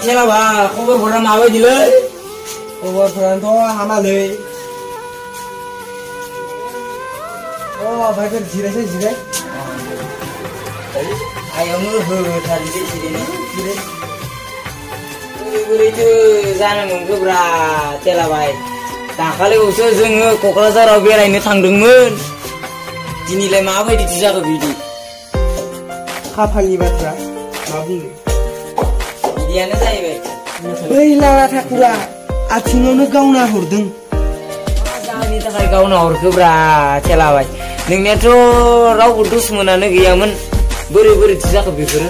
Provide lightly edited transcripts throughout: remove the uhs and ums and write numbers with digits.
थेलाबा खबरफोरा माबायदिलै खबरफोरानोथ' हामालै भाइफोर जिरायसै जिराय आयावनो होथारनोसै जिरायनो बोरैथो जानो मोनखोब्रा थेलाबाय दाखालिबावसो जोङो क'क्राझाराव बेरायनो थांदोंमोन दिनैलाय माबायदिथो जाखो बिदि खाफालनि बाथ्रा मा बुंनो बिदियानो जाहैबाय बै लाला ठाकुरा आथिङावनो गावना हरदों मा जाहोननि थाखाय गावना हरखोब्रा थेलाबाय नोंनियाथ' रावबो दुश्मनानो गैयामोन बोरै बोरैथो जाखो बेफोरो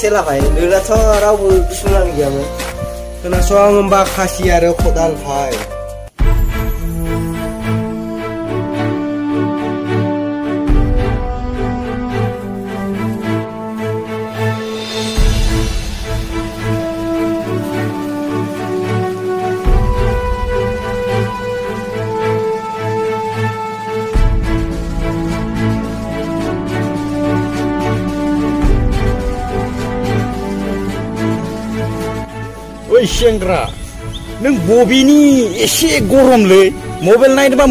थेलाबाय नोंनाथ' रावबो दुश्मनानो गैयामोन खोनासं होमबा खासि आरो खदाल भाइ ओइ सेंग्रा नों बबेनि एसे गरमलै मबाइल नायनोबा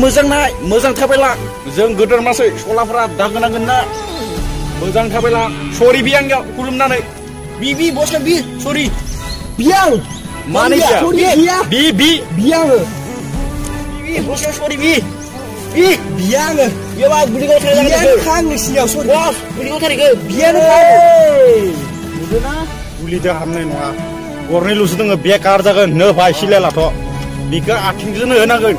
मोजां थाबायला जों गोदोर मासै सलाफोरा दागोनांगोन ना मोजां थाबायला सरि बि आंनियाव खुलुमनानै बि बसला बि सरि बियां माने बि बियां बसला सरि बि बियां बेबा गुलि गाव थारिख बियां खां नोंसिनियाव सरि बस गुलि गाव थारिख बियां नुदोंना गुलिदो हामनाय नङा गरनैल'सो दोङो बेकार जागोन नो भाइ सिलायलाथ' बिखौ आथिंजोंनो होनांगोन